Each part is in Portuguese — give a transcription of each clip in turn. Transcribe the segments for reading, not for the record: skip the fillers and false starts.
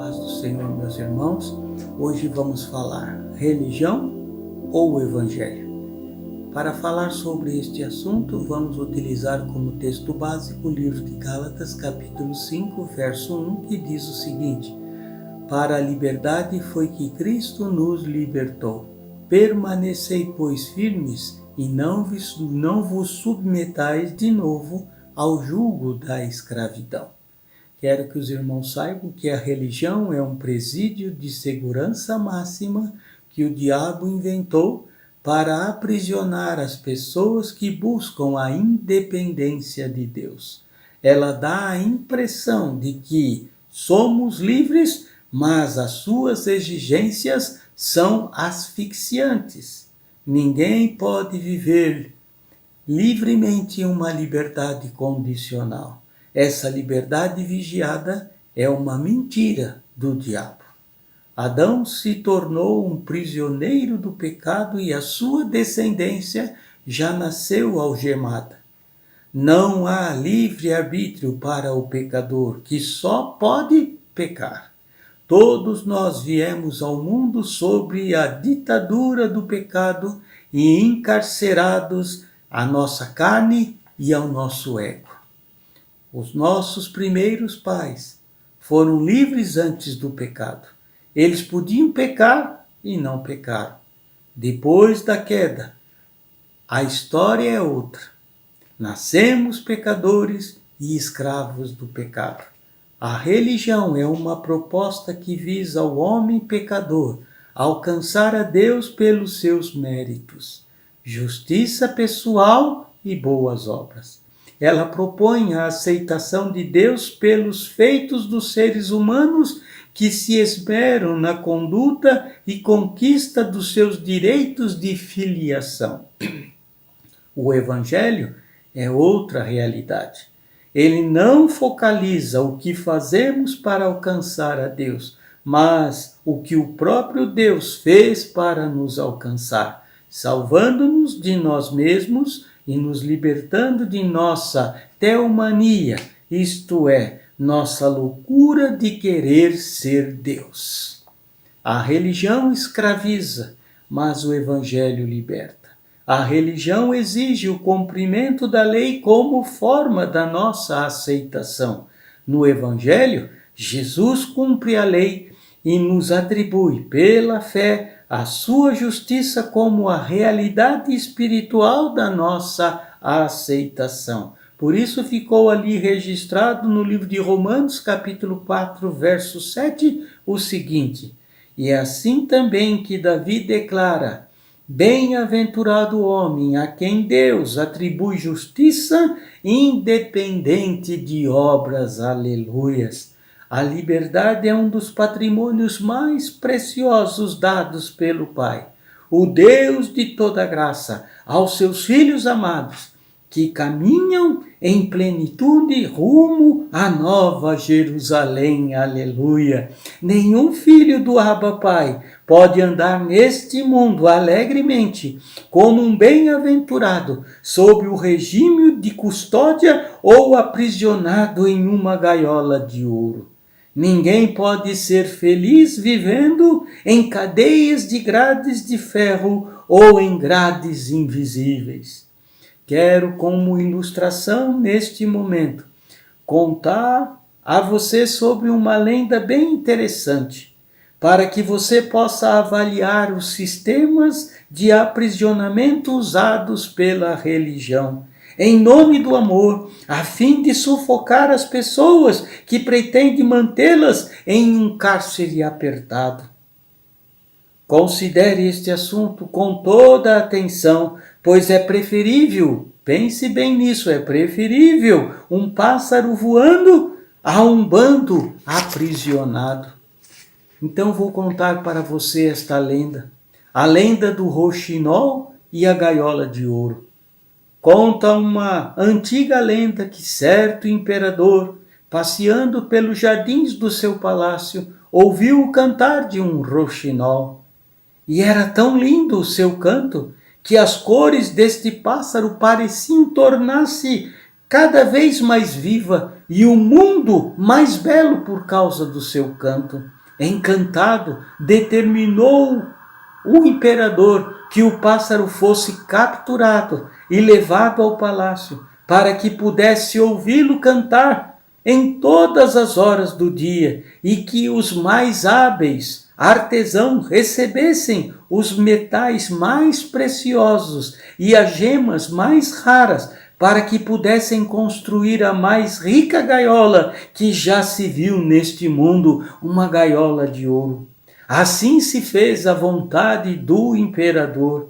paz do Senhor, meus irmãos. Hoje vamos falar religião ou evangelho. Para falar sobre este assunto, vamos utilizar como texto básico o livro de Gálatas, capítulo 5, verso 1, que diz o seguinte: Para a liberdade foi que Cristo nos libertou. Permanecei, pois, firmes e não vos submetais de novo ao jugo da escravidão. Quero que os irmãos saibam que a religião é um presídio de segurança máxima que o diabo inventou para aprisionar as pessoas que buscam a independência de Deus. Ela dá a impressão de que somos livres, mas as suas exigências são asfixiantes. Ninguém pode viver livremente uma liberdade condicional. Essa liberdade vigiada é uma mentira do diabo. Adão se tornou um prisioneiro do pecado e a sua descendência já nasceu algemada. Não há livre-arbítrio para o pecador, que só pode pecar. Todos nós viemos ao mundo sob a ditadura do pecado e encarcerados à nossa carne e ao nosso ego. Os nossos primeiros pais foram livres antes do pecado. Eles podiam pecar e não pecaram. Depois da queda, a história é outra. Nascemos pecadores e escravos do pecado. A religião é uma proposta que visa ao homem pecador alcançar a Deus pelos seus méritos, justiça pessoal e boas obras. Ela propõe a aceitação de Deus pelos feitos dos seres humanos que se esmeram na conduta e conquista dos seus direitos de filiação. O Evangelho é outra realidade. Ele não focaliza o que fazemos para alcançar a Deus, mas o que o próprio Deus fez para nos alcançar, salvando-nos de nós mesmos e nos libertando de nossa teomania, isto é, nossa loucura de querer ser Deus. A religião escraviza, mas o Evangelho liberta. A religião exige o cumprimento da lei como forma da nossa aceitação. No Evangelho, Jesus cumpre a lei e nos atribui, pela fé, a sua justiça como a realidade espiritual da nossa aceitação. Por isso ficou ali registrado no livro de Romanos, capítulo 4, verso 7, o seguinte: E é assim também que Davi declara: Bem-aventurado o homem a quem Deus atribui justiça independente de obras. Aleluias! A liberdade é um dos patrimônios mais preciosos dados pelo Pai. O Deus de toda graça, aos seus filhos amados, que caminham em plenitude rumo à nova Jerusalém. Aleluia! Nenhum filho do Abba Pai pode andar neste mundo alegremente, como um bem-aventurado, sob o regime de custódia ou aprisionado em uma gaiola de ouro. Ninguém pode ser feliz vivendo em cadeias de grades de ferro ou em grades invisíveis. Quero, como ilustração neste momento, contar a você sobre uma lenda bem interessante, para que você possa avaliar os sistemas de aprisionamento usados pela religião, em nome do amor, a fim de sufocar as pessoas que pretendem mantê-las em um cárcere apertado. Considere este assunto com toda a atenção, pois é preferível, pense bem nisso, é preferível um pássaro voando a um bando aprisionado. Então vou contar para você esta lenda, a lenda do roxinol e a gaiola de ouro. Conta uma antiga lenda que certo imperador, passeando pelos jardins do seu palácio, ouviu o cantar de um roxinol. E era tão lindo o seu canto que as cores deste pássaro pareciam tornar-se cada vez mais viva e o mundo mais belo por causa do seu canto. Encantado, determinou o imperador que o pássaro fosse capturado e levado ao palácio, para que pudesse ouvi-lo cantar em todas as horas do dia e que os mais hábeis artesãos recebessem os metais mais preciosos e as gemas mais raras, para que pudessem construir a mais rica gaiola que já se viu neste mundo, uma gaiola de ouro. Assim se fez a vontade do imperador.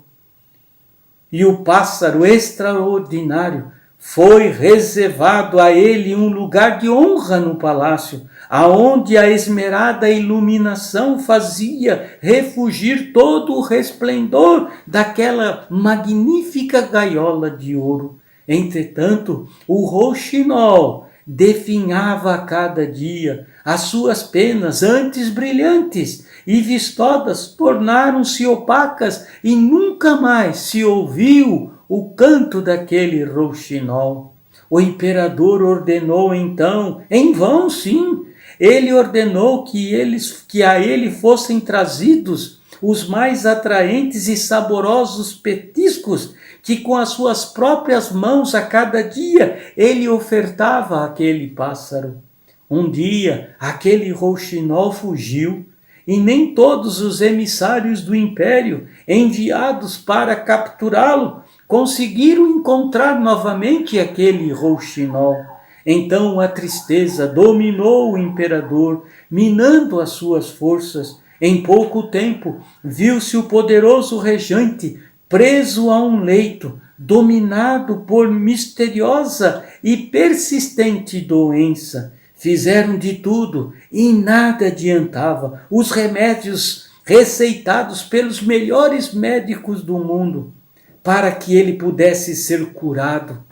E o pássaro extraordinário foi reservado a ele um lugar de honra no palácio, aonde a esmerada iluminação fazia refugir todo o resplendor daquela magnífica gaiola de ouro. Entretanto, o rouxinol definhava a cada dia, as suas penas, antes brilhantes e vistosas, tornaram-se opacas e nunca mais se ouviu o canto daquele rouxinol. O imperador ordenou então, em vão sim, ele ordenou que a ele fossem trazidos os mais atraentes e saborosos petiscos que com as suas próprias mãos a cada dia ele ofertava àquele pássaro. Um dia aquele rouxinol fugiu e nem todos os emissários do império enviados para capturá-lo conseguiram encontrar novamente aquele rouxinol. Então a tristeza dominou o imperador, minando as suas forças. Em pouco tempo viu-se o poderoso regente preso a um leito, dominado por misteriosa e persistente doença. Fizeram de tudo e nada adiantava. Os remédios receitados pelos melhores médicos do mundo para que ele pudesse ser curado.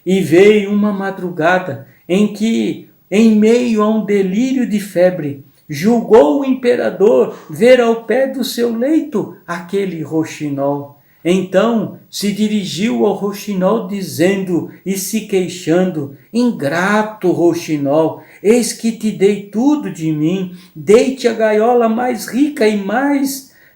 E veio uma madrugada em que, em meio a um delírio de febre, julgou o imperador ver ao pé do seu leito aquele rouxinol. Então se dirigiu ao rouxinol dizendo e se queixando: ingrato rouxinol, eis que te dei tudo de mim, dei-te a gaiola mais rica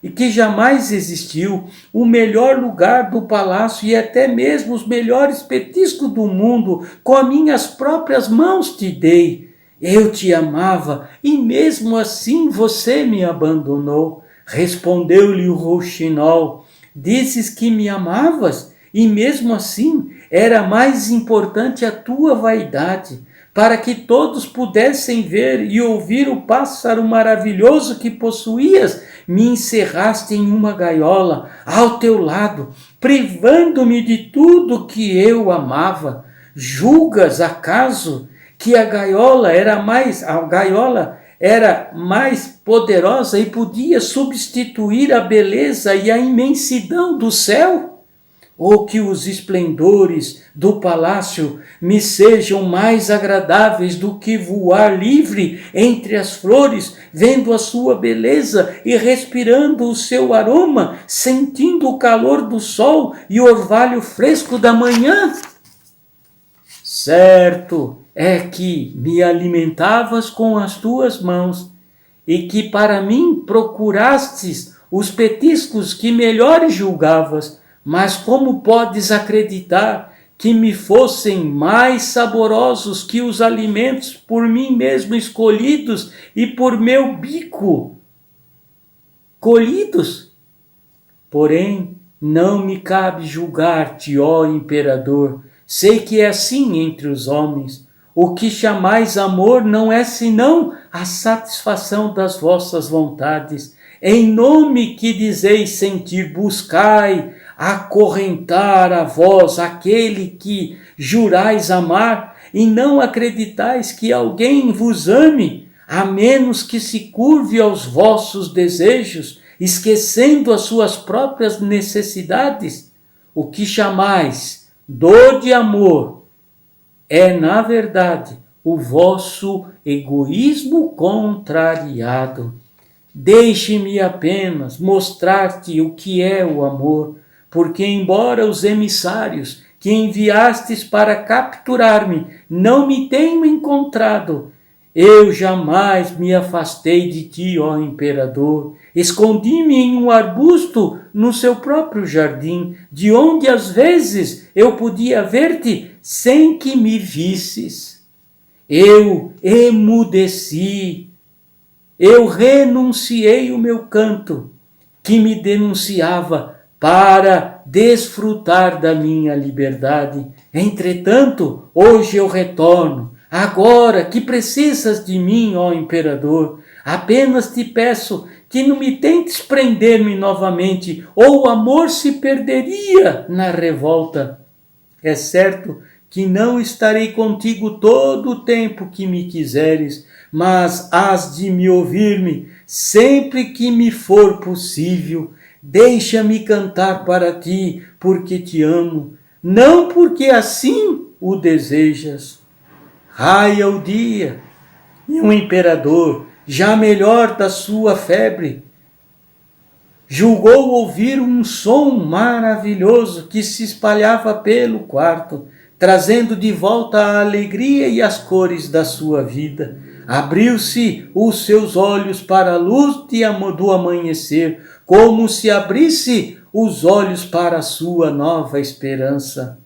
e que jamais existiu, o melhor lugar do palácio e até mesmo os melhores petiscos do mundo, com as minhas próprias mãos te dei. Eu te amava e mesmo assim você me abandonou. Respondeu-lhe o rouxinol: dizes que me amavas e mesmo assim era mais importante a tua vaidade. Para que todos pudessem ver e ouvir o pássaro maravilhoso que possuías, me encerraste em uma gaiola ao teu lado, privando-me de tudo que eu amava. Julgas, acaso, que a gaiola era mais poderosa e podia substituir a beleza e a imensidão do céu? Ou que os esplendores do palácio me sejam mais agradáveis do que voar livre entre as flores, vendo a sua beleza e respirando o seu aroma, sentindo o calor do sol e o orvalho fresco da manhã? Certo é que me alimentavas com as tuas mãos e que para mim procurastes os petiscos que melhores julgavas. Mas como podes acreditar que me fossem mais saborosos que os alimentos por mim mesmo escolhidos e por meu bico colhidos? Porém, não me cabe julgar-te, ó imperador. Sei que é assim entre os homens. O que chamais amor não é senão a satisfação das vossas vontades. Em nome que dizeis sentir, buscai acorrentar a vós aquele que jurais amar, e não acreditais que alguém vos ame, a menos que se curve aos vossos desejos, esquecendo as suas próprias necessidades. O que chamais dor de amor é, na verdade, o vosso egoísmo contrariado. Deixe-me apenas mostrar-te o que é o amor, porque embora os emissários que enviastes para capturar-me não me tenham encontrado. Eu jamais me afastei de ti, ó imperador. Escondi-me em um arbusto no seu próprio jardim, de onde às vezes eu podia ver-te sem que me visses. Eu emudeci, eu renunciei o meu canto, que me denunciava para desfrutar da minha liberdade. Entretanto, hoje eu retorno. Agora que precisas de mim, ó imperador, apenas te peço que não me tentes prender-me novamente, ou o amor se perderia na revolta. É certo que não estarei contigo todo o tempo que me quiseres, mas hás de me ouvir-me sempre que me for possível. Deixa-me cantar para ti, porque te amo, não porque assim o desejas. Raia o dia, e um imperador, já melhor da sua febre, julgou ouvir um som maravilhoso que se espalhava pelo quarto, trazendo de volta a alegria e as cores da sua vida. Abriu-se os seus olhos para a luz do amanhecer, como se abrisse os olhos para a sua nova esperança.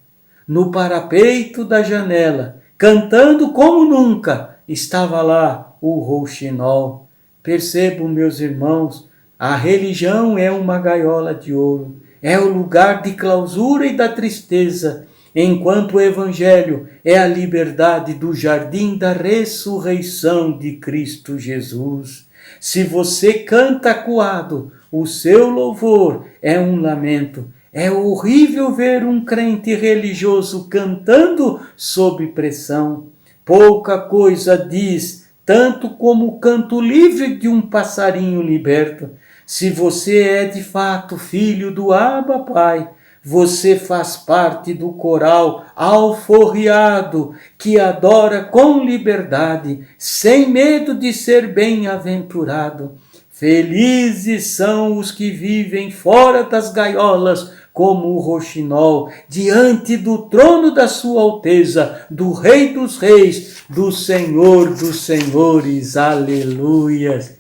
No parapeito da janela, cantando como nunca, estava lá o rouxinol. Percebo, meus irmãos, a religião é uma gaiola de ouro, é o lugar de clausura e da tristeza, enquanto o Evangelho é a liberdade do jardim da ressurreição de Cristo Jesus. Se você canta acuado, o seu louvor é um lamento. É horrível ver um crente religioso cantando sob pressão. Pouca coisa diz, tanto como o canto livre de um passarinho liberto. Se você é de fato filho do Abba Pai, você faz parte do coral alforriado que adora com liberdade, sem medo de ser bem-aventurado. Felizes são os que vivem fora das gaiolas, como o rouxinol, diante do trono da sua alteza, do Rei dos Reis, do Senhor dos Senhores. Aleluias!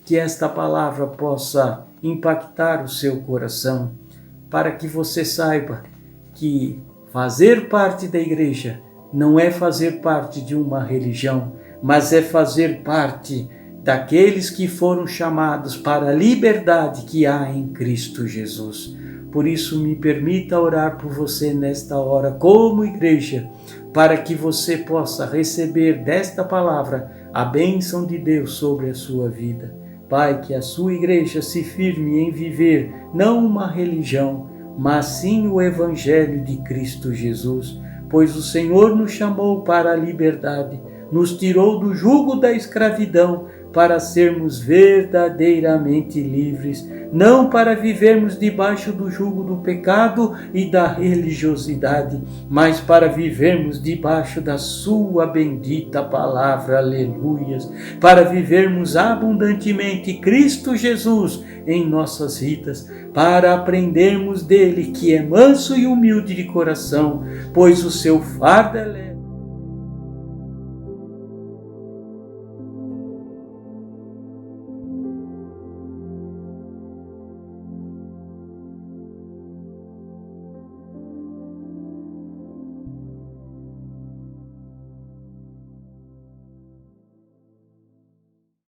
Que esta palavra possa impactar o seu coração, para que você saiba que fazer parte da igreja não é fazer parte de uma religião, mas é fazer parte daqueles que foram chamados para a liberdade que há em Cristo Jesus. Por isso, me permita orar por você nesta hora como igreja, para que você possa receber desta palavra a bênção de Deus sobre a sua vida. Pai, que a sua igreja se firme em viver não uma religião, mas sim o Evangelho de Cristo Jesus, pois o Senhor nos chamou para a liberdade, nos tirou do jugo da escravidão para sermos verdadeiramente livres, não para vivermos debaixo do jugo do pecado e da religiosidade, mas para vivermos debaixo da sua bendita palavra, aleluias, para vivermos abundantemente Cristo Jesus em nossas vidas, para aprendermos dele que é manso e humilde de coração, pois o seu fardo é leve.